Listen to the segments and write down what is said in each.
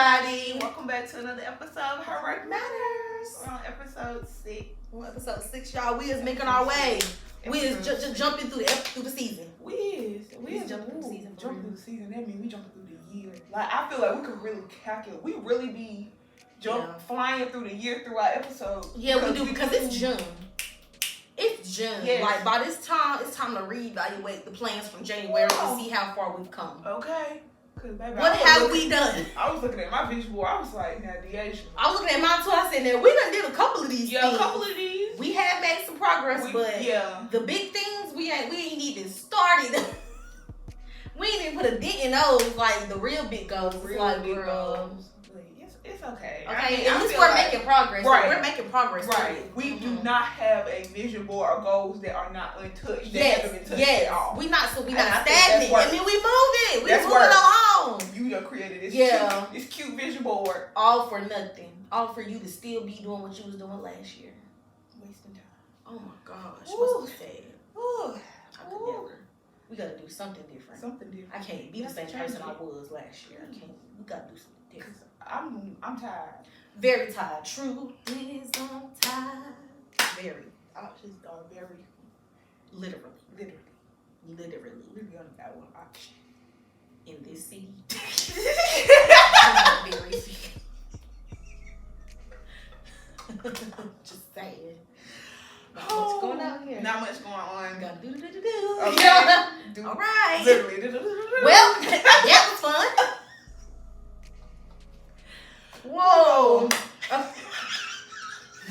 everybody. Welcome back to another episode of Her Work Matters. We're on episode 6. We're on episode 6, y'all. We is making our way. We is just jumping through the season. We is jumping through the season. Jumping through the season. That means we jumping through the year. Like, I feel like we could really calculate. We really be flying through the year through our episodes. Yeah, we do because it's June. It's June. Yes. Like, by this time, it's time to reevaluate the plans from January to see how far we've come. Okay. Baby, what have we done? I was looking at my visual. I was like, now, DeAisha. I was looking at mine too. I said, now, we done did a couple of these things. A couple of these. We have made some progress, but the big things, we ain't even started. We ain't even put a dent in those, like, the real big goals. Real big goals. It's okay. Okay, at least we're making progress. Right. So we're making progress. Right. We do not have a vision board or goals that are not untouched. They haven't been touched at all. We not stagnant. I mean, we moving. We moving along. You done created this cute vision board. All for nothing. All for you to still be doing what you was doing last year. Wasting time. Oh my gosh. What's so sad? I could never. We gotta do something different. I can't be the same person I was last year. I can't. We gotta do something different. I'm tired. Very tired. Truth is I'm tired. Very. I just very literally on that one option in this city. Just saying. Not much going on here. Not much going on. Gotta do. Okay. All right. Literally. Well, that was fun. Whoa.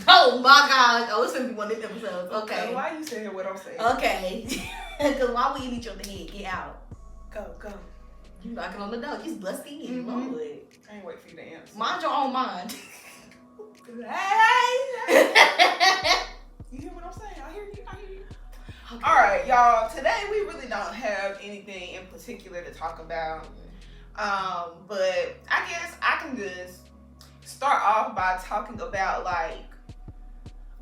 Oh my gosh. Oh, it's gonna be one of these episodes. Okay. Why you saying what I'm saying? Okay. Because why we in each other's head? Get out. Go. You knocking on the door. Just bust in. Lord. I ain't wait for you to answer. Mind your own mind. Hey. You hear what I'm saying? I hear you. Okay. All right, y'all. Today we really don't have anything in particular to talk about. But I guess I can just start off by talking about like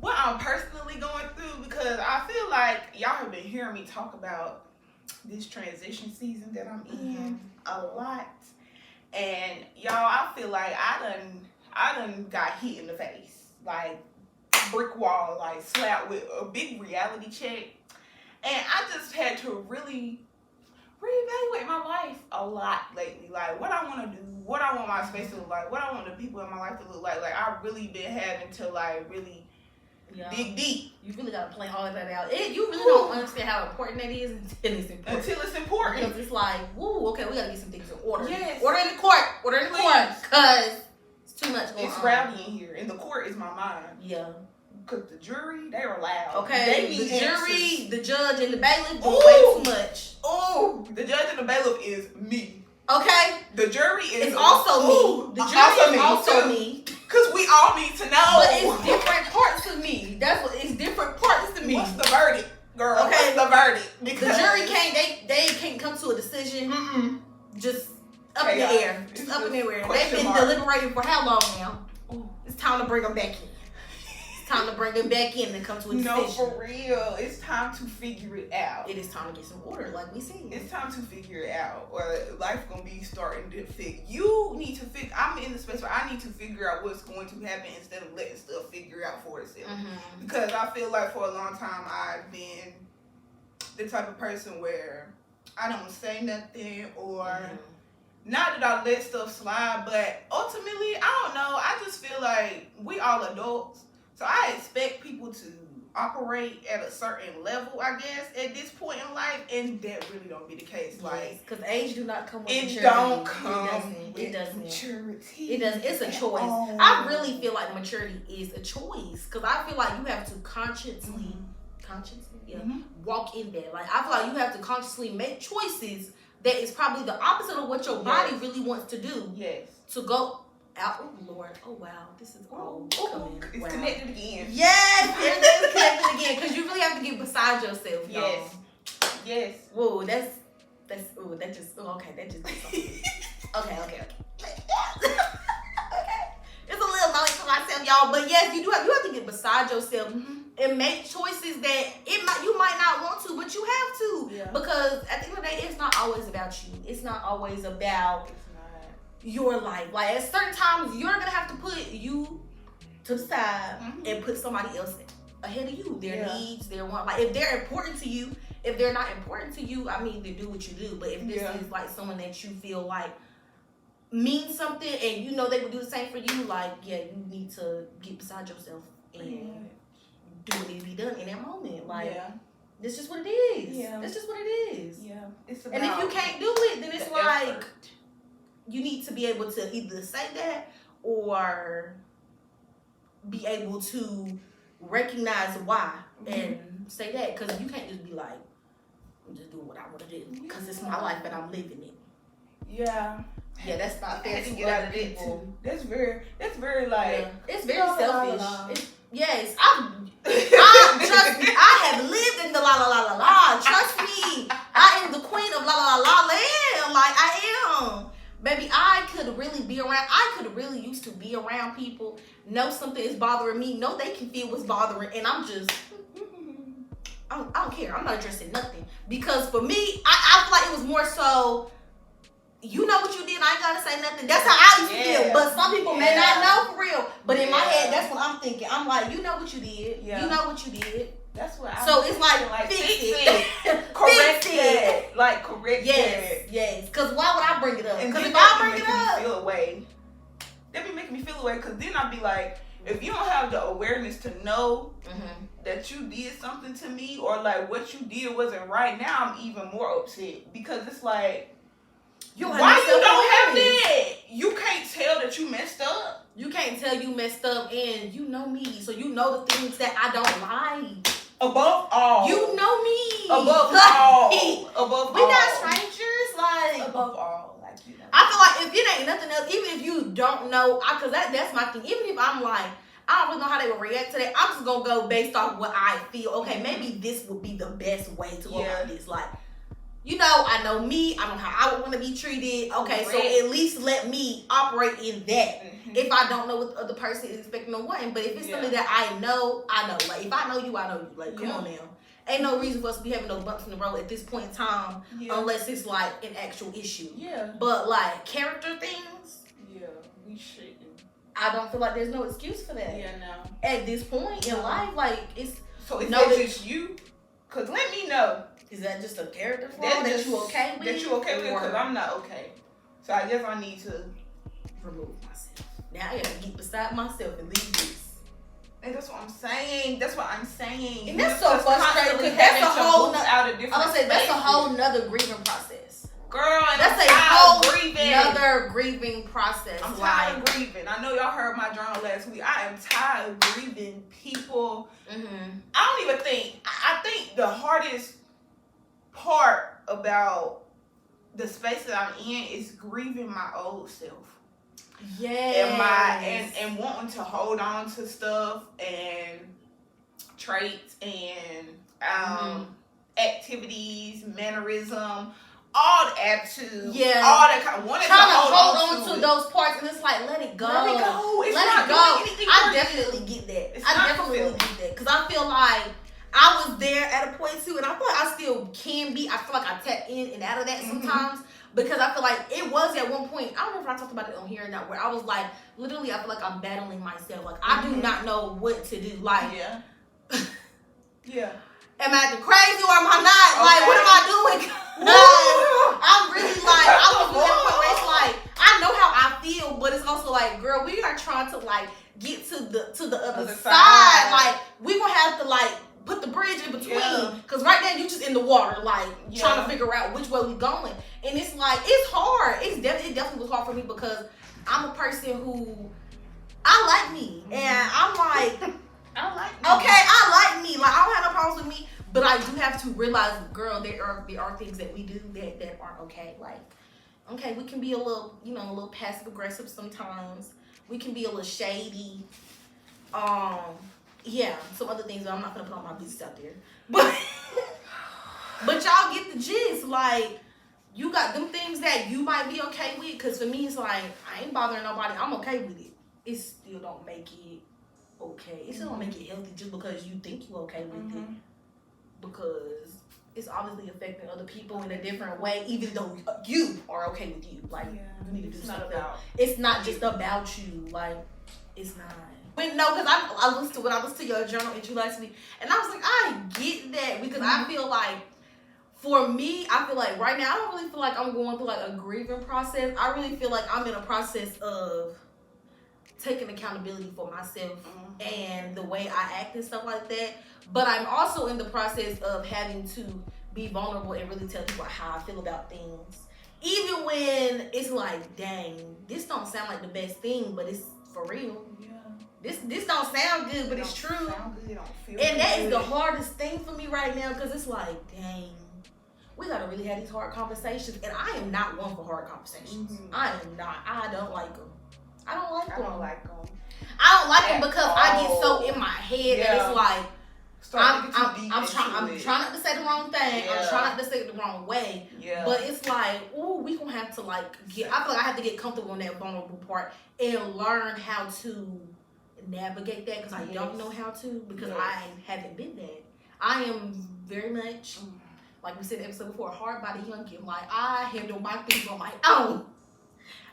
what I'm personally going through, because I feel like y'all have been hearing me talk about this transition season that I'm in a lot. And y'all, I feel like I done got hit in the face, like brick wall, like slapped with a big reality check. And I just had to really reevaluate my life a lot lately. Like what I want to do, what I want my space to look like, what I want the people in my life to look like. Like I've really been having to like really dig deep. You really gotta play all of that out. You really don't understand how important that is until it's important. Because it's like, woo, okay, we gotta get some things in order. Yes. Order in the court, because it's too much going on. It's rowdy in here, and the court is my mind. Yeah. Because the jury, they are loud. Okay, the jury, the judge, and the bailiff do way too much. Oh, the judge and the bailiff is me. Okay. The jury is also me. The jury is also me. Because we all need to know. But it's different parts of me. It's different parts of me. What's the verdict, girl? Okay. What's the verdict? Because the jury they can't come to a decision. Just up in the air. Just up in the air. They've been deliberating for how long now? Ooh. It's time to bring them back in. Time to bring them back in and come to a decision. No, for real. It's time to figure it out. It is time to get some order, like we said. It's time to figure it out, or life gonna be starting to figure. You need to figure. I'm in the space where I need to figure out what's going to happen instead of letting stuff figure out for itself. Because I feel like for a long time I've been the type of person where I don't say nothing, or not that I let stuff slide, but ultimately I don't know. I just feel like we all adults. So I expect people to operate at a certain level, I guess, at this point in life, and that really don't be the case. Like, because age do not come with maturity. It don't come it doesn't. Maturity. It doesn't. It's a choice. I really feel like maturity is a choice, because I feel like you have to consciously walk in there. Like, I feel like you have to consciously make choices that is probably the opposite of what your body really wants to do. Yes. To go out. Oh Lord. Oh wow. This is all coming. It's connected again. Yes, it is connected again, because you really have to get beside yourself, y'all. Yes. Whoa, that just did something. Okay. Okay. It's a little noise for myself, y'all. But yes, you have to get beside yourself and make choices that you might not want to, but you have to. Yeah. Because at the end of the day, it's not always about you. It's not always about your life. Like at certain times, you're gonna have to put you to the side and put somebody else ahead of you. Their needs, their want. Like if they're important to you, if they're not important to you, I mean, then do what you do. But if this is like someone that you feel like means something, and you know they would do the same for you, like you need to get beside yourself and do what needs to be done in that moment. Like this is just what it is. Yeah, that's just what it is. Yeah, it's about, and if you can't do it, then it's like effort. You need to be able to either say that or be able to recognize why and say that, because you can't just be like, I'm just doing what I want to do because it's my life and I'm living it. Yeah, that's not fair to get out of it too. That's very like it's very selfish. Yes, trust me, I have lived in the la la la la la. Trust me, I am the queen of la la la land. Like I am. Baby, I could really used to be around people, know something is bothering me, know they can feel what's bothering, and I'm just, I don't care. I'm not addressing nothing. Because for me, I feel like it was more so, you know what you did, I ain't gotta say nothing. That's how I used to feel. But some people may not know for real. But in my head, that's what I'm thinking. I'm like, you know what you did. Yeah. You know what you did. That's what I'm so it's like fix it. Correct it. Like correct it. Yes. Because why would I bring it up? Because if I bring it up, feel away. That be making me feel away. Because then I'd be like, if you don't have the awareness to know that you did something to me, or like what you did wasn't right, now I'm even more upset. Because it's like, why you don't have that? You can't tell that you messed up. You can't tell you messed up, and you know me, so you know the things that I don't like. Above all, you know me. Above all, above we all, not strangers. Like above all, like you know. I feel like if it ain't nothing else, even if you don't know, cause that's my thing. Even if I'm like, I don't really know how they would react to that, I'm just gonna go based off what I feel. Okay, maybe this would be the best way to go about this. Like, you know, I know me. I know how I would want to be treated. Okay, so at least let me operate in that. If I don't know what the other person is expecting or wanting, but if it's something that I know. Like, if I know you, I know you. Like, come on now. Ain't no reason for us to be having no bumps in the road at this point in time, unless it's like an actual issue. Yeah. But like character things. Yeah, we shouldn't. I don't feel like there's no excuse for that. Yeah, no. At this point in life, like it's. So is that just you? Cause let me know. Is that just a character flaw that you okay with? That you okay with? Because I'm not okay. So I guess I need to remove myself. Now I gotta get beside myself and leave this. And that's what I'm saying. And that's so frustrating because that's a whole nother grieving process. Girl, and that's a whole nother grieving process. I'm tired of grieving. I know y'all heard my journal last week. I am tired of grieving people. I don't even think. I think the hardest part about the space that I'm in is grieving my old self. Yes. And wanting to hold on to stuff and traits and activities, mannerism, all the attitude, all that kind of wanting to hold on to those parts, and it's like let it go. Let it go. It's not doing anything. I definitely get that. I definitely get that because I feel like I was there at a point too, and I feel like I still can be. I feel like I tap in and out of that sometimes. Because I feel like it was at one point, I don't know if I talked about it on here or not, where I was like, literally, I feel like I'm battling myself. Like, I do not know what to do. Like, am I acting crazy or am I not? Okay. Like, what am I doing? I'm really like, I was at a point where it's like, I know how I feel, but it's also like, girl, we are trying to like get to the other side. Like, we gonna have to like put the bridge in between, because right now you just in the water, like trying to figure out which way we going, and it's like it's hard. It definitely was hard for me because I'm a person who I like me, and I'm like I like me. Okay, I like me. Like I don't have no problems with me, but I do have to realize, girl, there are things that we do that aren't okay. Like, okay, we can be a little passive aggressive sometimes. We can be a little shady. Some other things that I'm not gonna put all my business out there. But y'all get the gist. Like, you got them things that you might be okay with. Cause for me, it's like, I ain't bothering nobody. I'm okay with it. It still don't make it okay. It still don't make it healthy just because you think you okay with it. Because it's obviously affecting other people in a different way, even though you are okay with you. Like, you need to do something. It's not just about you. Like, it's not. But no, because I listened to your journal entry last week, and I was like, I get that, because I feel like, for me, I feel like right now, I don't really feel like I'm going through like a grieving process. I really feel like I'm in a process of taking accountability for myself and the way I act and stuff like that. But I'm also in the process of having to be vulnerable and really tell people how I feel about things. Even when it's like, dang, this don't sound like the best thing, but it's for real. Yeah. This don't sound good, but it's true. Sound good, don't feel and that is the hardest thing for me right now, because it's like, dang, we gotta really have these hard conversations, and I am not one for hard conversations. I am not. I don't like them. I don't like them because I get so in my head that it's like, I'm trying not to say the wrong thing. Yeah. I'm trying not to say it the wrong way. Yeah. But it's like, we gonna have to I feel like I have to get comfortable in that vulnerable part and learn how to navigate that, because I don't know how to, because I haven't been there. I am very much, like we said in the episode before, hard body youngin. Like, I handle my things on my own.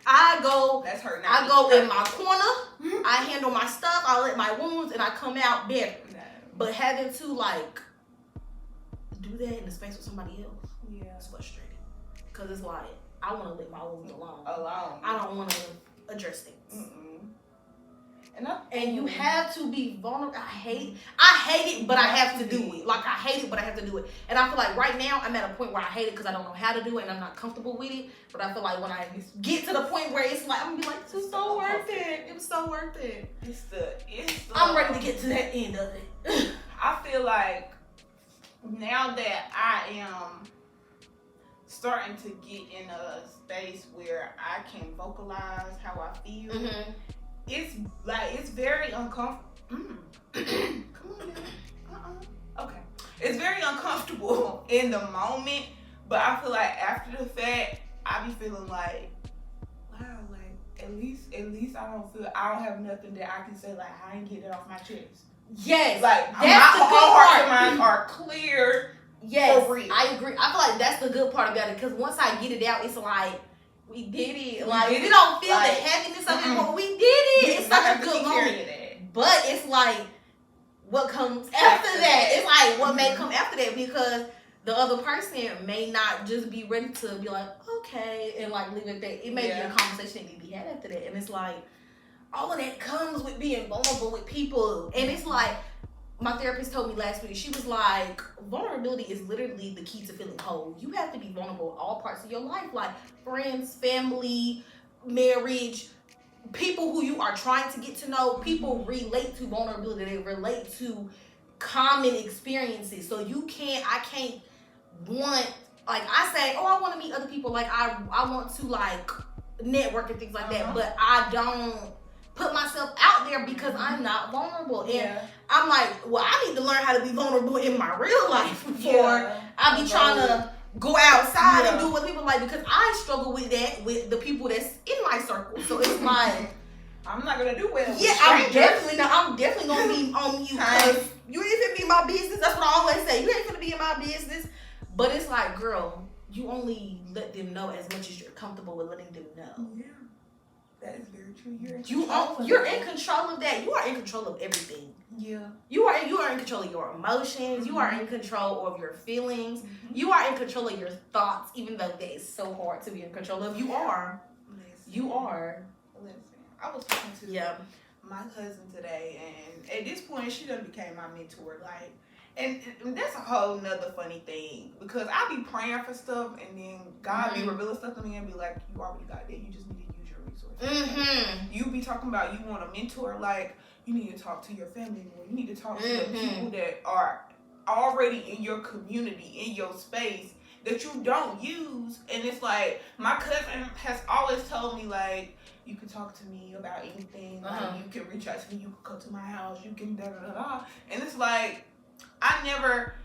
I go in my corner, I handle my stuff, I let my wounds, and I come out better. But having to do that in the space with somebody else, it's frustrating. Because it's like, I want to let my wounds alone. I don't want to address things. And you have to be vulnerable. I hate it, but I have to do it. Like, I hate it, but I have to do it. And I feel like right now I'm at a point where I hate it because I don't know how to do it and I'm not comfortable with it. But I feel like when I get to the point where it's like, I'm gonna be like, this is so worth it. It was so worth it. It's the I'm ready to get to that end of it. I feel like now that I am starting to get in a space where I can vocalize how I feel. It's very uncomfortable. Come on now. Okay. It's very uncomfortable in the moment, but I feel like after the fact, I be feeling like, wow, like at least I don't have nothing that I can say, like, I ain't get it off my chest. Yes. Like, my heart and mind are clear. Yes. For real. I agree. I feel like that's the good part about it, because once I get it out, it's like, we did it. Like, we don't feel the heaviness of it, but we did it. It's such a good moment. But it's like, what comes after that? It's like, what may come after that, because the other person may not just be ready to be like, okay, and like leave it there. It may be a conversation that need to be had after that. And it's like, all of that comes with being vulnerable with people. And it's like, my therapist told me last week, she was like, vulnerability is literally the key to feeling whole. You have to be vulnerable in all parts of your life, like friends, family, marriage, people who you are trying to get to know. People relate to vulnerability. They relate to common experiences. So I can't want, like, I say, I want to meet other people. Like, I want to, like, network and things like that. But I don't put myself out there because I'm not vulnerable. And I'm like, well, I need to learn how to be vulnerable in my real life before I be trying to go outside and do what people like, because I struggle with that with the people that's in my circle. So it's like, I'm not gonna do well. Yeah, I'm definitely gonna be on you, because you ain't finna be in my business. That's what I always say. You ain't finna be in my business. But it's like, girl, you only let them know as much as you're comfortable with letting them know. Yeah. That is very true. You're in control of that. You are in control of everything. Yeah. You are in control of your emotions. You are in control of your feelings. You are in control of your thoughts, even though that is so hard to be in control of. You are. You are. Listen, I was talking to my cousin today, and at this point, she done became my mentor. Like, and that's a whole nother funny thing, because I be praying for stuff, and then God be revealing stuff to me and be like, you already got that. You just need to use your resources. You be talking about you want a mentor, like, you need to talk to your family more. You need to talk to the people that are already in your community, in your space, that you don't use. And it's like, my cousin has always told me, like, you can talk to me about anything. Like, you can reach out to me. You can come to my house. You can da-da-da-da. And it's like, I never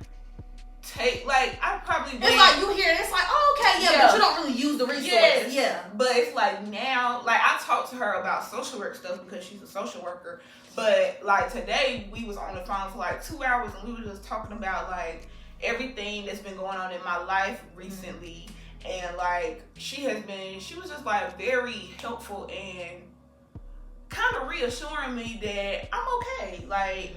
take, like, I probably it's like you hear it, it's like, oh, okay, but you don't really use the resources. But it's like, now, like, I talked to her about social work stuff because she's a social worker. But, like, today we was on the phone for like 2 hours, and we were just talking about, like, everything that's been going on in my life recently. And like she was just like very helpful and kind of reassuring me that I'm okay. Like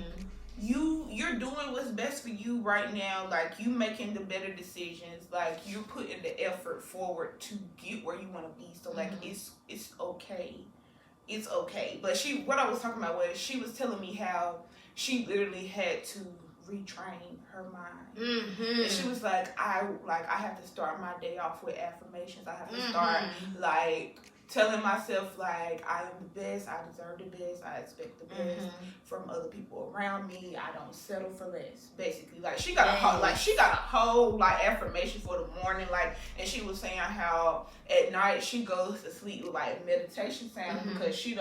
you're doing what's best for you right now. Like you making the better decisions. Like you're putting the effort forward to get where you want to be. So like it's okay. It's okay. But what I was talking about was she was telling me how she literally had to retrain her mind. And she was like, I have to start my day off with affirmations. I have to start like telling myself like I am the best, I deserve the best, I expect the best from other people around me. I don't settle for less. Basically, like she got a whole like affirmation for the morning, like, and she was saying how at night she goes to sleep with like meditation sound because she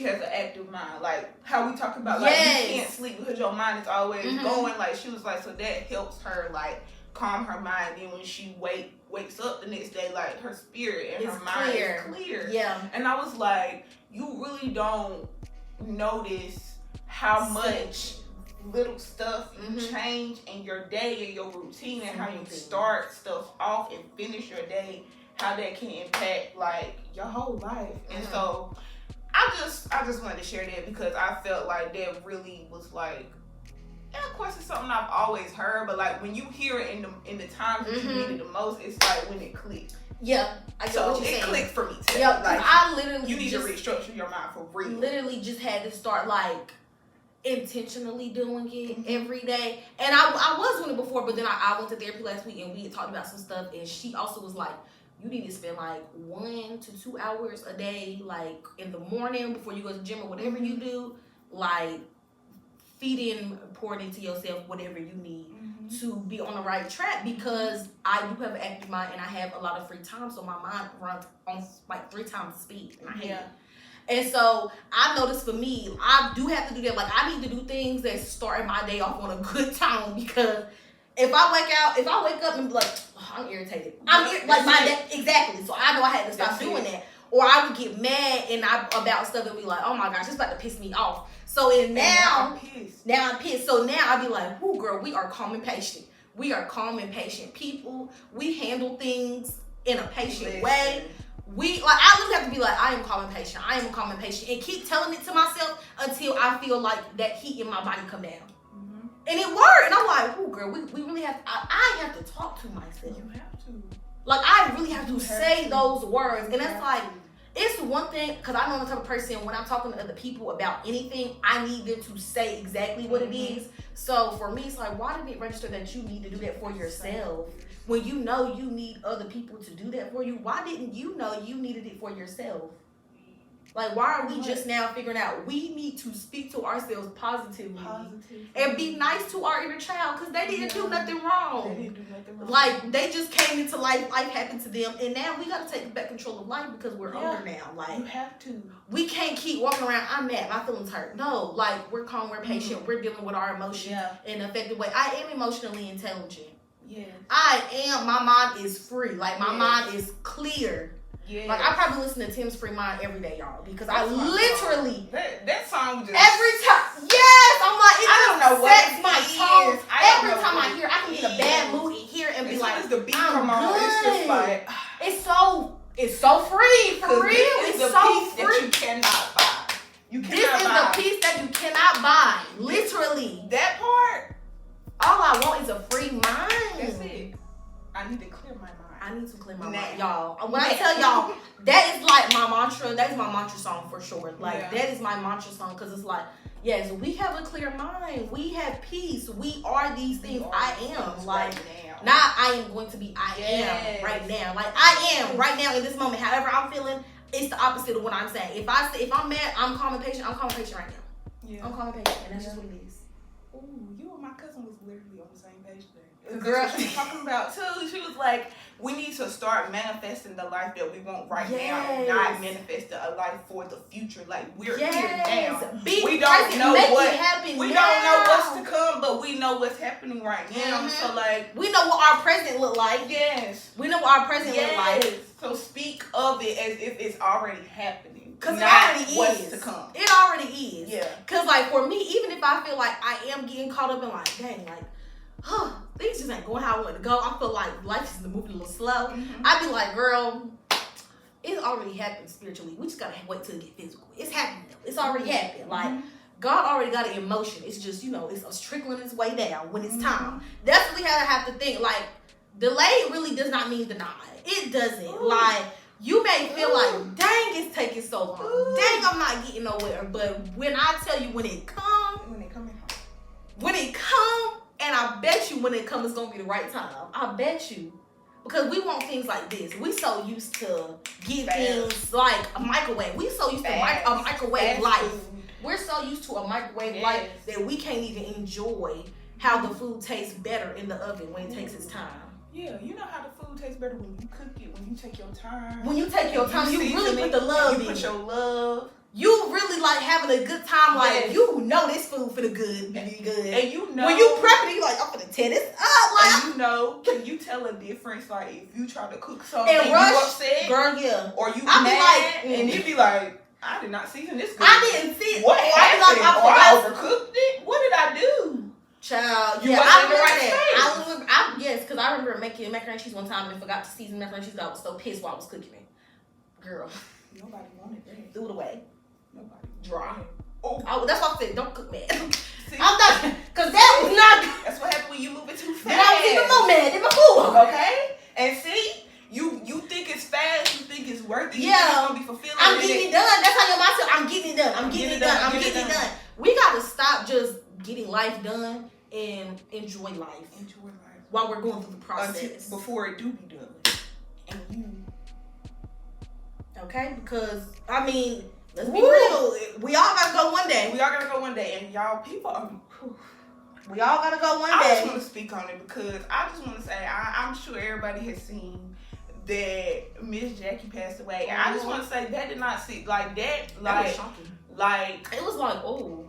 has an active mind. Like how we talk about like you can't sleep because your mind is always going. Like she was like, so that helps her like calm her mind. Then when she wakes up the next day, like her spirit and her mind is clear. Yeah. And I was like, you really don't notice how much little stuff you change in your day and your routine and how you start stuff off and finish your day, how that can impact like your whole life. And so I just wanted to share that because I felt like that really was like, and of course it's something I've always heard, but like when you hear it in the times that you need it the most, it's like when it clicked. Yeah, I get what you're saying. It clicked for me too. Yeah, like I literally you need to restructure your mind for real. Literally just had to start like intentionally doing it every day. And I was doing it before, but then I went to therapy last week and we had talked about some stuff, and she also was like, you need to spend like 1 to 2 hours a day, like in the morning before you go to the gym or whatever you do, like feeding, pouring into yourself whatever you need to be on the right track, because I do have an active mind and I have a lot of free time, so my mind runs on like 3 times the speed, and I hate it. And so I noticed for me, I do have to do that. Like I need to do things that start my day off on a good tone, because if I wake up and be like, oh, I'm irritated. Like my day, exactly. So I know I had to stop doing that. Or I would get mad about stuff and be like, oh my gosh, it's about to piss me off. So now I'm pissed. So now I'll be like, whoo girl, we are calm and patient. We are calm and patient people. We handle things in a patient way. I literally have to be like, I am calm and patient. I am calm and patient. And keep telling it to myself until I feel like that heat in my body come down. And it worked. And I'm like, oh girl, we really have, I have to talk to myself. You have to. Like I really have to say those words. And it's like, it's one thing, because I know I'm the type of person, when I'm talking to other people about anything, I need them to say exactly what it is. So for me, it's like, why did it register that you need to do that for yourself? When you know you need other people to do that for you, why didn't you know you needed it for yourself? Like, why are we just now figuring out we need to speak to ourselves positively. And be nice to our inner child, because they didn't do nothing wrong. Like, they just came into life happened to them, and now we got to take back control of life because we're older now. Like, you have to. We can't keep walking around, I'm mad, my feelings hurt. No, like, we're calm, we're patient, we're dealing with our emotions in an effective way. I am emotionally intelligent. Yeah. My mind is free. Like, my mind is clear. Yeah. Like I probably listen to Tim's Free Mind every day, y'all, because I literally that song just every time. Yes, I'm like it I don't know what sets my tone. Every time I hear, I can get a bad mood and hear and be like, the beat come on, it's just like it's so free for real. It's so peace free that you cannot buy. This is the peace that you cannot buy. Literally, that part. All I want is a free mind. That's it. I need to clear my mind. I need to clear my mind, y'all. When I tell y'all, that is like my mantra. That is my mantra song for sure. Like that is my mantra song, because it's like, yes, we have a clear mind. We have peace. We are these things. I am like not. I am going to be. I am right now. Like I am right now in this moment. However I'm feeling, it's the opposite of what I'm saying. If I'm mad, I'm calm and patient. I'm calm and patient right now. Yeah. I'm calm and patient, and that's just what it is. Ooh, you and my cousin was literally on the same page there. Girl, she was talking about too. She was like, we need to start manifesting the life that we want right now, and not manifesting a life for the future. Like we're here now. We don't know what's to come, but we know what's happening right now. So like, we know what our present look like. Yes, we know what our present look like. So speak of it as if it's already happening. Because it already what's is. To come. It already is. Yeah. Because like for me, even if I feel like I am getting caught up in like, dang, like, things just ain't going how I want to go. I feel like life is moving a little slow. I be like, girl, it already happened spiritually. We just gotta wait till it get physical. It's happening. It's already happened. Like, God already got it in motion. It's just, it's trickling its way down when it's time. That's really how I have to think. Like, delay really does not mean denied. It doesn't. Like, you may feel like, dang, it's taking so long. Dang, I'm not getting nowhere. But when I tell you when it comes, and I bet you when it comes, it's going to be the right time. I bet you. Because we want things like this. We so used to get things like a microwave. We so used to a microwave life. We're so used to a microwave life that we can't even enjoy how the food tastes better in the oven when it takes its time. Yeah, you know how the food tastes better when you cook it, when you take your time. When you take your time, you really put the love in. You put your love. You really like having a good time. Like, you know this food for the good, be good. And you know. When you prep it, you like, I'm finna tear this up. Like, and you know, can you tell a difference? Like, if you try to cook something and you upset. Girl, yeah. Or you mad, and you be like, I did not season this good. I didn't see it. What happened? I overcooked it? What did I do? Child, you yeah, wasn't I in the right remember. Yes, because I remember making macaroni and cheese one time and forgot to season macaroni and cheese. I was so pissed while I was cooking it. Girl, nobody wanted that. Threw it away. Nobody dry. Oh, that's why I said don't cook mad. See, I'm not, because that was not. That's what happened when you move it too fast. Then I was even more mad than before. Okay, and see. You think it's fast, you think it's worth it, yeah. You think it's gonna be fulfilling. I'm getting it done. That's how your mindset. I'm getting it done. I'm getting it done. We gotta stop just getting life done and enjoy life. While we're going through the process. Before it do be done. And you. Okay? Because, I mean, let's be real. We all gotta go one day. And y'all, people we all gotta go one day. I just want to speak on it because I just want to say, I'm sure everybody has seen that Miss Jackie passed away. And I just want to say that did not see like that. Like, that was shocking. Like, it was like, oh.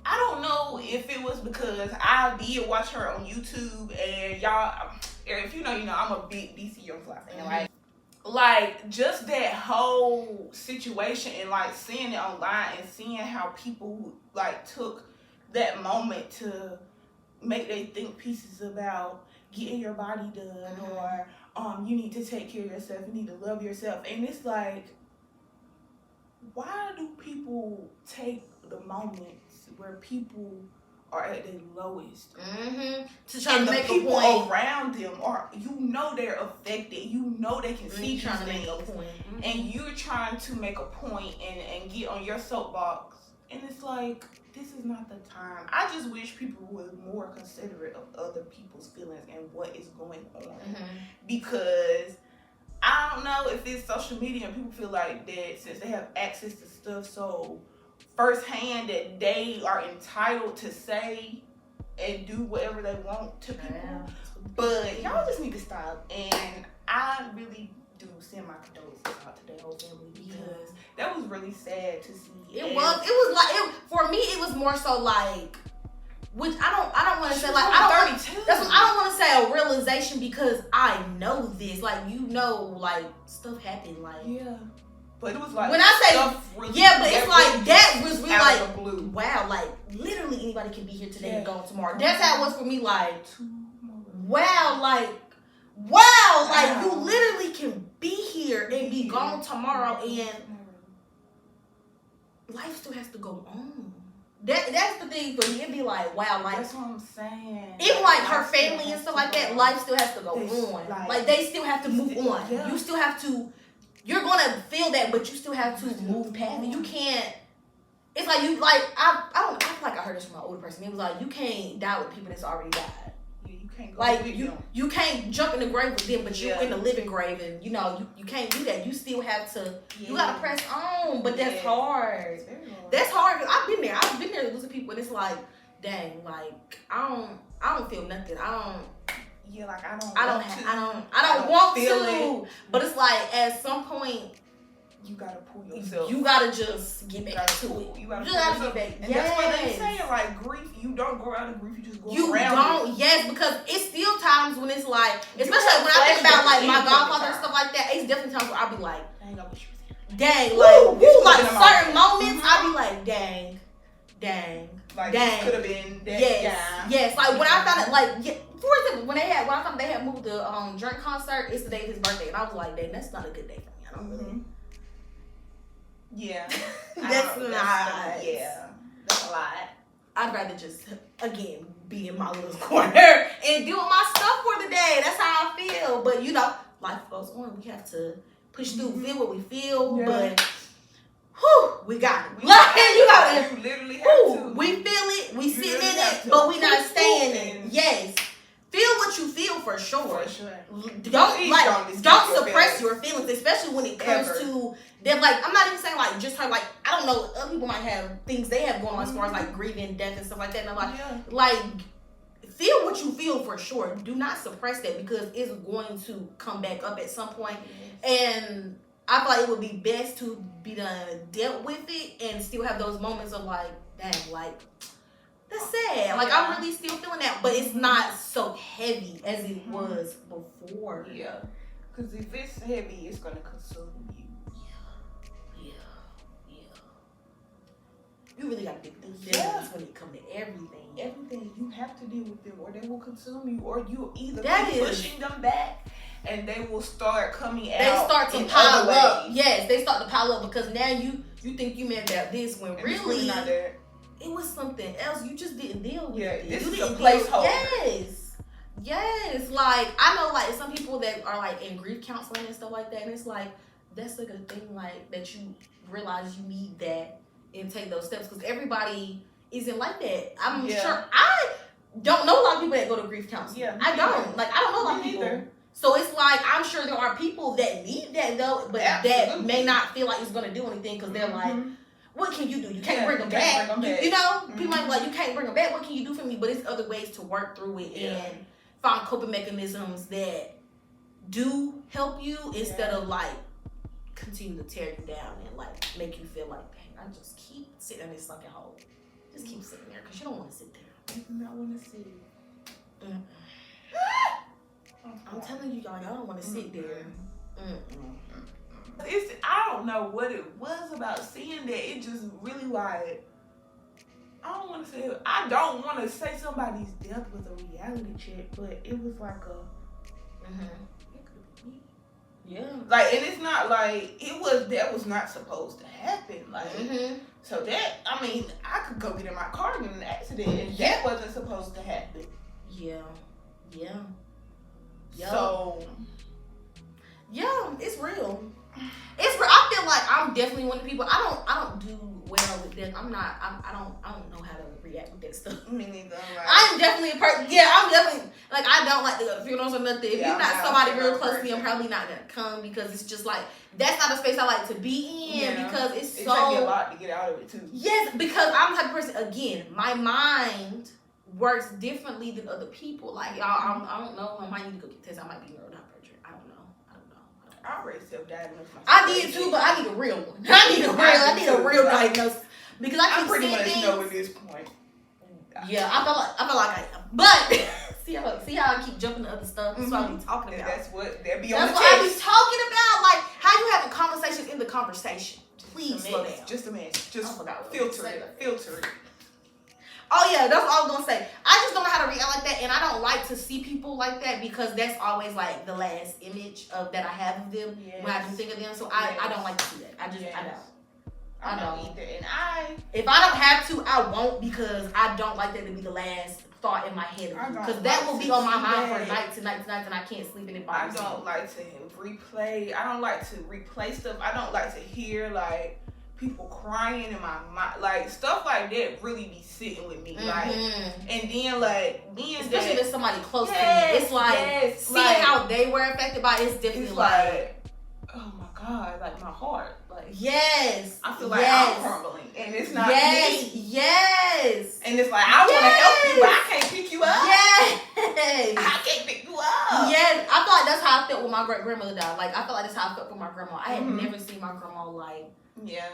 I don't know if it was because I did watch her on YouTube and y'all, if you know, I'm a big DC Young Fly fan, right? Like, just that whole situation and like seeing it online and seeing how people like took that moment to make they think pieces about getting your body done or you need to take care of yourself, you need to love yourself. And it's like, why do people take the moments where people are at their lowest to try to make the people a point around them are, they're affected, they can see trying to things, make a point. And you're trying to make a point and get on your soapbox, and it's like, this is not the time. I just wish people were more considerate of other people's feelings and what is going on, because I don't know if it's social media and people feel like that since they have access to stuff so firsthand that they are entitled to say and do whatever they want to people. But y'all just need to stop. And I really do send my condolences out to that whole family because that was really sad to see. It was like, for me, it was more so like, which I don't want to say like, I don't want to say a realization because I know this, like, like stuff happened, like, yeah. But it was like, when I say really, but it's like that was really like, of the blue. Wow, like literally anybody can be here today and gone tomorrow. That's how it was for me. Like, wow, like you literally can be here and be gone tomorrow, and life still has to go on. That's the thing for me. It'd be like, wow, like, that's what I'm saying. Even like her family and stuff like that, life still has to go on. Like they still have to move on. Yeah. You still have to. You're gonna feel that, but you still have to move past it. You can't. It's like you like I feel like I heard this from an older person. It was like you can't die with people that's already died. Yeah, you can't go like with you can't jump in the grave with them, but you're in the living grave, and you can't do that. You still have to. Yeah. You gotta press on, but that's hard. That's hard. Cause I've been there. I've been there losing people, and it's like, dang, like I don't feel nothing. Yeah, like I don't want to. But it's like at some point you gotta pull yourself. You gotta just get back to it. You gotta get back. And that's what they saying. Like grief, you don't go out of grief. You just go you around. You don't. Yes, because it's still times when it's like, especially when I think about like my godfather and stuff like that. It's definitely times where I'll be like, dang, I wish you was here. Dang, like certain moments, I'll be like, dang. Like, dang, this could have been that yes, yes. Like when I found it, like for example, when I found they had moved the Drake concert, it's the day of his birthday, and I was like, dang, that's not a good day for me. I don't really. Yeah, that's not. Yeah, that's a lot. I'd rather just again be in my little corner and do my stuff for the day. That's how I feel. But you know, life goes on. We have to push through, feel what we feel, but. Whew, we got it. Like, you got it. You literally have to. We feel it. We sitting in it, but we not staying in it. Yes. Feel what you feel for sure. For sure. Don't suppress your feelings, especially when it comes to them. Like, I'm not even saying like just how like I don't know. Other people might have things they have going on as far as like grieving, death, and stuff like that. And I'm like, feel what you feel for sure. Do not suppress that because it's going to come back up at some point. And I feel like it would be best to be done dealt with it and still have those moments of like, dang, like that's sad. Like I'm really still feeling that, but it's not so heavy as it was before. Yeah, because if it's heavy, it's gonna consume you. Yeah. You really gotta deal with those when it comes to everything. Everything you have to deal with them, or they will consume you, or you either keep pushing them back. And they will start coming out. They start to pile up. Yes, they start to pile up because now you think you meant about this when really not there. It was something else. You just didn't deal with it. This you is didn't a placeholder. Yes. Like I know, like some people that are like in grief counseling and stuff like that, and it's like that's like a thing like that you realize you need that and take those steps because everybody isn't like that. I'm sure I don't know a lot of people that go to grief counseling. Yeah, I don't. Like I don't know a lot of people. Either. So it's like, I'm sure there are people that need that though, but that may not feel like it's going to do anything because they're like, what can you do? You can't bring them back. You know, people might be like, you can't bring them back. What can you do for me? But it's other ways to work through it and find coping mechanisms that do help you instead of like continue to tear you down and like make you feel like, dang, I just keep sitting in this sunken hole. Just keep sitting there because you don't want to sit there. You do not want to sit. I'm telling you, y'all don't want to sit there. I don't know what it was about seeing that. It just really like, I don't want to say somebody's death was a reality check, but it was like a, it could be me. Yeah. Like, and it's not like, that was not supposed to happen. Like, so that, I mean, I could go get in my car and get in an accident and that wasn't supposed to happen. Yeah. So, it's real. It's real. I feel like I'm definitely one of the people. I don't do well with death. I don't know how to react with that stuff. Me neither. Like, I'm definitely a person. Yeah, I'm definitely like I don't like to go to funerals or nothing. If you're not somebody real close to me, I'm probably not gonna come because it's just like that's not a space I like to be in because it takes me a lot to get out of it too. Yes, because I'm the type of person. Again, my mind works differently than other people. Like y'all, I don't know. I might need to go get tested. I might be neurodivergent. I don't know. I already self-diagnosed myself. I did too, but I need a real one. I need a real diagnosis because I keep pretty much things. know at this point. Yeah, I feel like I am. But see how I keep jumping to other stuff. That's what I be talking about. That's what I be talking about. Like how you having conversations in the conversation. Please slow down. Just a minute. Just filter it. Oh yeah, that's what I was gonna say. I just don't know how to react like that, and I don't like to see people like that because that's always like the last image of that I have of them when I do think of them. So I don't like to see that. I don't either. And if I don't have to, I won't because I don't like that to be the last thought in my head because that will be on my mind for nights and I can't sleep in it. I don't like to replay. I don't like to replay stuff. I don't like to hear like people crying in my mind, like stuff like that really be sitting with me, like, and then especially if somebody close to me, it's like seeing how they were affected by it, it's definitely like, oh my god, like my heart, like I feel like I'm crumbling, and it's not me. And it's like I want to help you, but I can't pick you up. I can't pick you up. Yes, I feel like that's how I felt when my great grandmother died. Like I felt like that's how I felt for my grandma. I had never seen my grandma like. Yeah.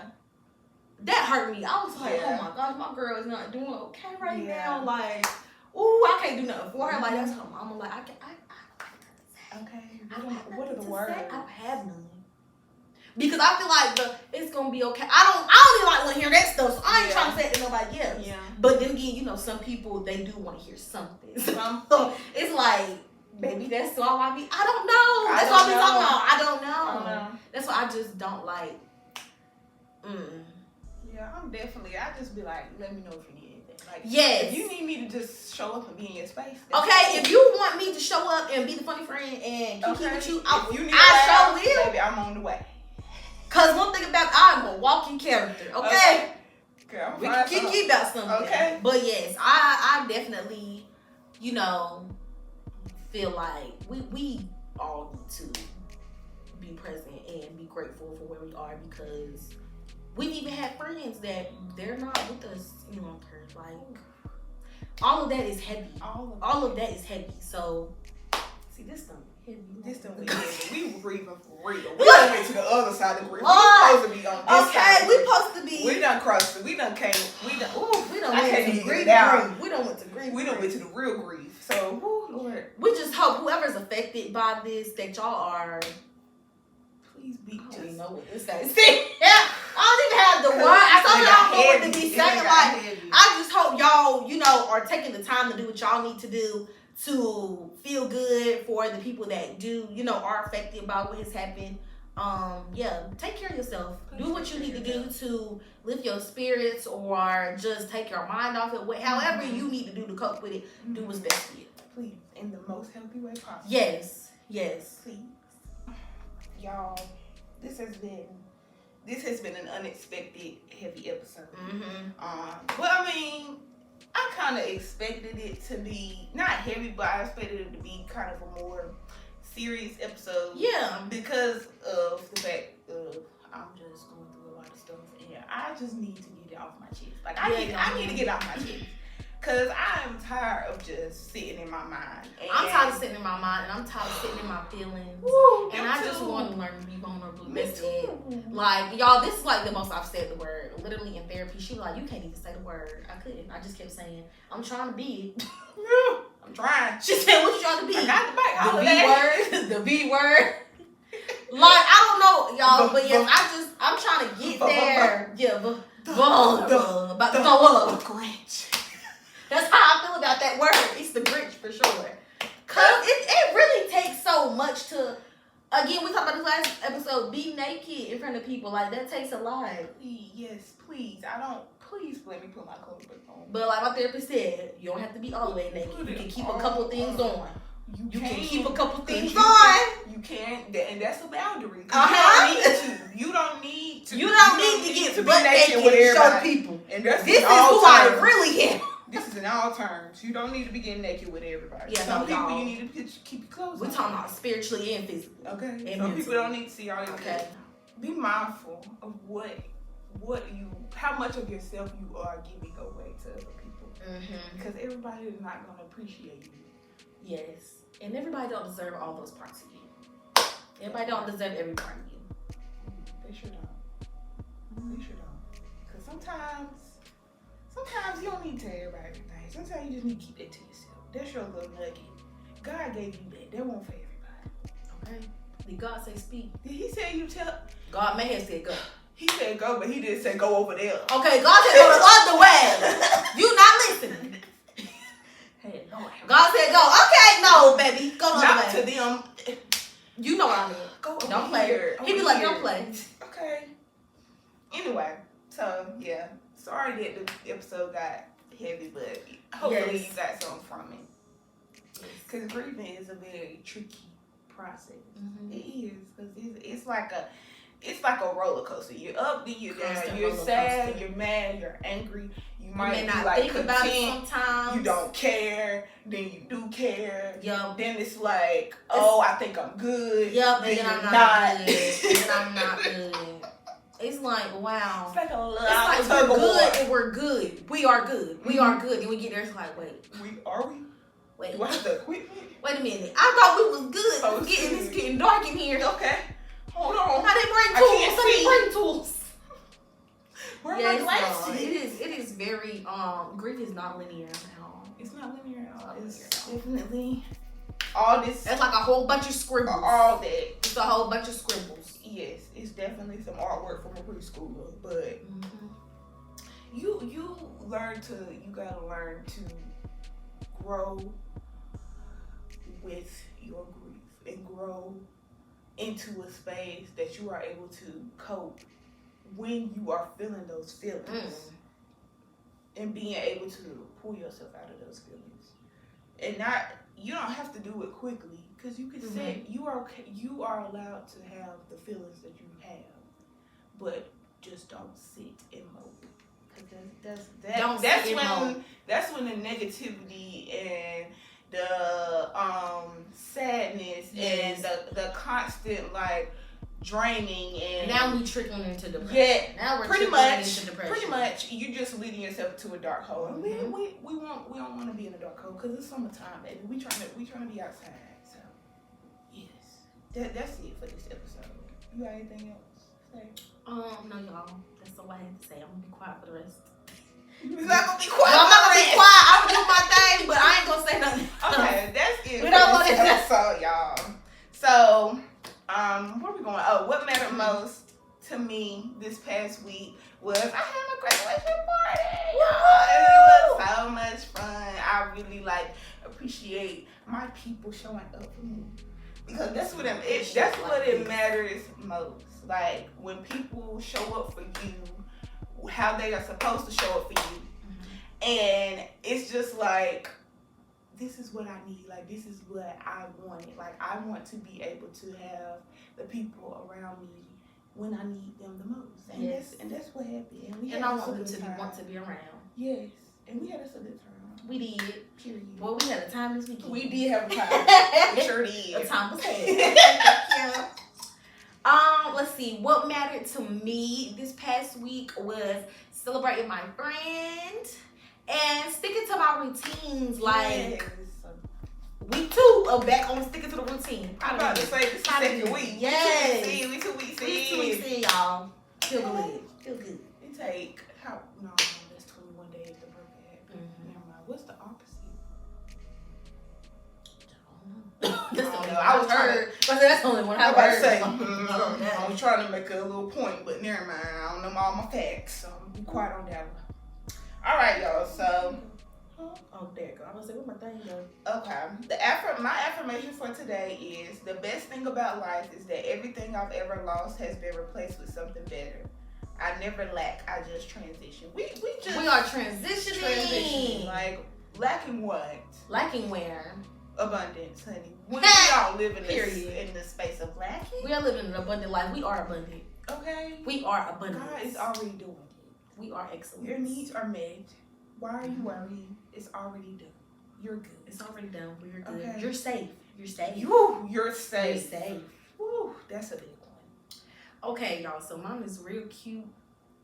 That hurt me. I was like, oh my gosh, my girl is not doing okay right now. Like, ooh, I can't do nothing for her. Like, that's her mama. Like, I okay. What are the words? I don't have none. Because I feel like it's gonna be okay. I don't even like want to hear that stuff. So I ain't trying to say it to nobody else. Yeah. But then again, some people they do want to hear something. So it's like maybe that's all I be. I don't know. That's what I be talking about. I don't know. That's why I just don't like. Yeah, I just be like, let me know if you need anything. Like, yes. If you need me to just show up and be in your space. Okay, if you want me to show up and be the funny friend and keep with you, I show will. Baby, I'm on the way. Cause one thing about I'm a walking character. Okay. Girl, we can keep about something. Okay. But yes, I definitely, feel like we all need to be present and be grateful for where we are, because we've even had friends that they're not with us any longer. Like, all of that is heavy. All of that is heavy. So, see, this stuff heavy. We were grieving for real. We done went to the other side of grief. We supposed to be on this side. We supposed to be. We done crossed it. We done came. We done went to grief. We done went to grief. We done went to the real grief. So, Lord. We just hope whoever's affected by this, that y'all are. Please be I don't even know what this guy is saying. I don't even have the word. I told you I don't know what to be saying. Like, I just hope y'all, are taking the time to do what y'all need to do to feel good for the people that do, are affected by what has happened. Take care of yourself. Do what you need to do to lift your spirits, or just take your mind off it. However you need to do to cope with it, do what's best for you. Please, in the most healthy way possible. Yes. Please. Y'all, this has been an unexpected heavy episode. But I mean, I kind of expected it to be not heavy, but I expected it to be kind of a more serious episode. Yeah, because of the fact of I'm just going through a lot of stuff, and I just need to get it off my chest. Like I need to get it off my chest. Cause I'm tired of just sitting in my mind. I'm tired of sitting in my mind, and I'm tired of sitting in my feelings. And I just want to learn to be vulnerable. That's it. Like, y'all, this is like the most I've said the word. Literally in therapy, she was like, you can't even say the word. I couldn't. I just kept saying, I'm trying to be it. I'm trying. She said, what you trying to be? I got the bite. The B word. Like, I don't know, y'all, but yes, I'm trying to get there. Yeah, vulnerable. About to go up. Grinch. That's how I feel about that word. It's the Grinch for sure. Cause it really takes so much to, again, we talked about this last episode, be naked in front of people. Like, that takes a lot. Yes, please. Please let me put my clothes back on. But like my therapist said, you don't have to be all the way naked. You can keep a couple things on. You can keep a couple things on. You can, and that's a boundary. You don't need to get butt naked and show people. And this is who I really am. This is in all terms. You don't need to be getting naked with everybody. Yeah, some people you need to keep your clothes on. We're talking about spiritually and physically. Okay. Some people don't need to see all your clothes. Be mindful of how much of yourself you are giving away to other people. Because everybody is not going to appreciate you. Yes. And everybody don't deserve all those parts of you. Everybody don't deserve every part of you. They sure don't. They sure don't. Because sometimes you don't need to tell everybody everything. Sometimes you just need to keep that to yourself. That's your little nugget. God gave you that. That won't for everybody. Okay. Did God say speak? Did he say you tell? God may have said go. He said go, but he didn't say go over there. Okay, God said go the other way. You not listening. Hey, no. God said go. Okay, no, baby. Go the other way. Not to them. You know what I mean. Go over don't play. Here. He be like, don't play. Okay. Anyway, so yeah. Sorry that the episode got heavy, but hopefully you got something from it. Because grieving is a very tricky process. It is, because it's like a roller coaster. You're up, then you're down. You're sad, you're mad, you're angry. You might not be like think about it sometimes. You don't care, then you do care. Yep. Then it's like, I think I'm good. Yep, and then I'm not good. And then I'm not good. It's like, wow. It's like we're good and we're good. We are good. We are good. And we get there, it's like, wait. Are we? Wait. Do I have to quit? Wait a minute. I thought we was good. It's getting dark in here. Okay. Hold on. How they bring tools? How they bring tools? Where are my glasses? It is very, grief is not linear at all. It's not linear at all. It's definitely all this. It's like a whole bunch of scribbles. All that. It's a whole bunch of scribbles. Yes, it's definitely some artwork from a preschooler, but you gotta learn to grow with your grief and grow into a space that you are able to cope when you are feeling those feelings and being able to pull yourself out of those feelings. And you don't have to do it quickly, because you can say you are allowed to have the feelings that you have, but just don't sit and mope. That's when the negativity and the sadness and the constant like draining and now we trickling into depression. Yeah, now we're pretty into depression. Pretty much, you just leading yourself to a dark hole. And we don't want to be in a dark hole because it's summertime, baby. We trying to be outside. So yes, that's it for this episode. You got anything else to say? No, y'all. That's all I have to say. I'm gonna be quiet for the rest. You're not gonna be quiet. No, I'm not gonna be quiet. I'm gonna do my thing, but I ain't gonna say nothing. Okay, that's it. We don't want this episode, y'all. So, where we going? Oh, what mattered most to me this past week was I had a graduation party. Y'all. It was so much fun. I really appreciate my people showing up for me, because that's what it matters most. Like when people show up for you how they are supposed to show up for you. And it's just like, this is what I need. Like, this is what I wanted. Like, I want to be able to have the people around me when I need them the most. And yes. That's what happened. And I want them to want to be around. Yes. And we had us a good time. We did. Period. Well, we had a time this weekend. We did have a time. We sure did. A time was had. Yeah. Let's see. What mattered to me this past week was celebrating my friend and sticking to my routines. Like, week 2 of back on sticking to the routine. I'm about to say this is the second week. Yes. We 2 weeks in. We 2 weeks in, y'all. Feel good. Feel good. It take no, that's 21 days to birthday happened. Never mind. What's the opposite? I was heard. But that's the only one I heard. I was trying to make a little point, but never mind. I don't know all my facts, so I'm gonna be quiet on that one. All right, y'all. So, oh, there you go. I was like, what my thing go? Okay. My affirmation for today is the best thing about life is that everything I've ever lost has been replaced with something better. I never lack. I just transition. We are transitioning. Like, lacking what? Lacking where? Abundance, honey. We all live in this space of lacking. We are living an abundant life. We are abundant. Okay. We are abundant. God is already doing it. We are excellent. Your needs are met. Why are you worrying? It's already done. You're good. It's already done. We're good. Okay. You're safe. You're safe. You're safe. You're safe. Woo, that's a big one. Okay, y'all. So mine is real cute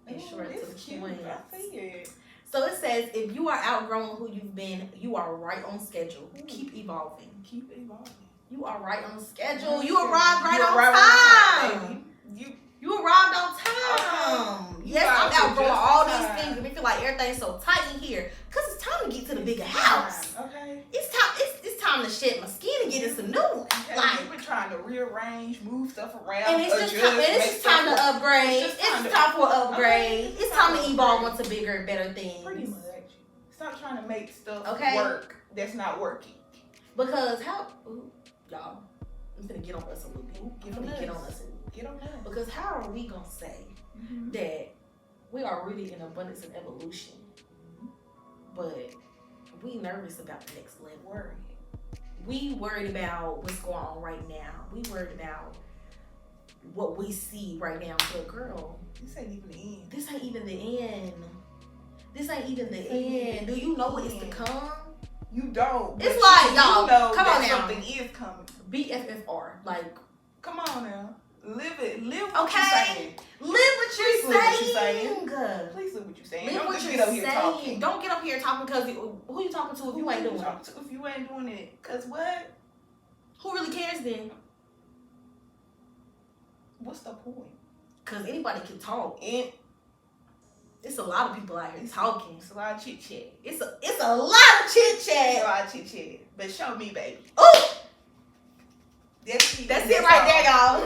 and short to the point. I see it. So it says, if you are outgrowing who you've been, you are right on schedule. Keep evolving. Keep evolving. You are right on schedule. You arrived right on time. You arrived on time. Yes, I'm outgrowing all these things. And we feel like everything's so tight in here. Because it's time to get to the bigger house. Okay. It's time to shed my skin and get into some new ones. Okay, like, we've been trying to rearrange, move stuff around. And it's just time to upgrade. It's time for an upgrade. It's time to evolve into bigger and better things. Pretty much. Stop trying to make stuff work that's not working. Because y'all, I'm gonna get on us a little bit. Get on us. Because how are we gonna say that we are really in abundance and evolution, but we nervous about the next level? We worried about what's going on right now. We worried about what we see right now. But girl, this ain't even the end. This ain't even the end. This ain't even the end. Do you know what is to come? You don't. It's like, y'all, come on now. Something is coming. BFFR. Like, come on now. Live it. Live what you're saying. Live what you're saying. Please live what you're saying. Live what you're saying. Don't get up here talking because who you talking to if you ain't doing it? If you ain't doing it. Because what? Who really cares then? What's the point? Because anybody can talk. It's a lot of people out here talking. It's a lot of chit chat. It's a lot of chit chat. It's a lot of chit chat. But show me, baby. Oh! That's it. That's it right there, y'all.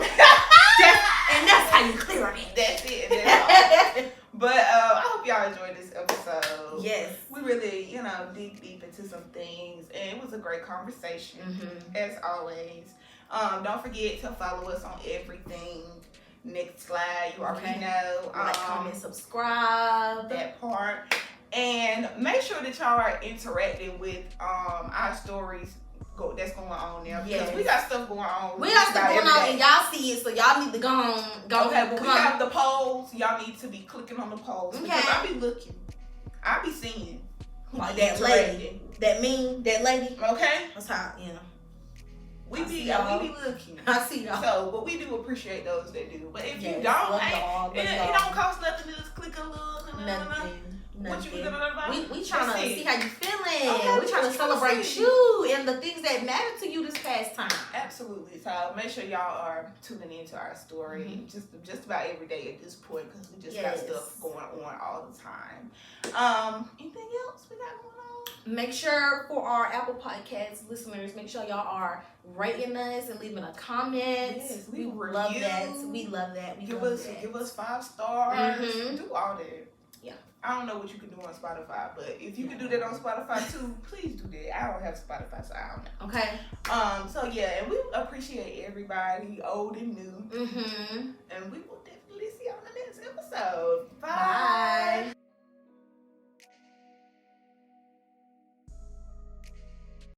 And that's how you clear it. That's it. And that's all. But I hope y'all enjoyed this episode. Yes. We really, dig deep into some things, and it was a great conversation, as always. Don't forget to follow us on everything. Next slide, you already know. Like, comment, subscribe. That part. And make sure that y'all are interacting with our stories that's going on now. Because we got stuff going on. We got stuff going on, and y'all see it, so y'all need to go okay, but we have the polls. Y'all need to be clicking on the polls. Okay. Because I be looking. I be seeing. Like that lady. That lady. Okay. That's how, we be looking. I see y'all. So, but we do appreciate those that do. But if you don't, it don't cost nothing to just click a little. Nothing. What you gonna do? We trying to see how you feeling. Okay, we trying to celebrate you and the things that matter to you this past time. Absolutely. So make sure y'all are tuning into our story just about every day at this point, because we just got stuff going on all the time. Anything else we got going on? Make sure for our Apple Podcast listeners, make sure y'all are rating us and leaving a comment. Yes, we love that. We love that. Give us 5 stars. Do all that. Yeah. I don't know what you can do on Spotify, but if you can do that on Spotify too, please do that. I don't have Spotify, so I don't know. Okay. So yeah, and we appreciate everybody, old and new. And we will definitely see you on the next episode.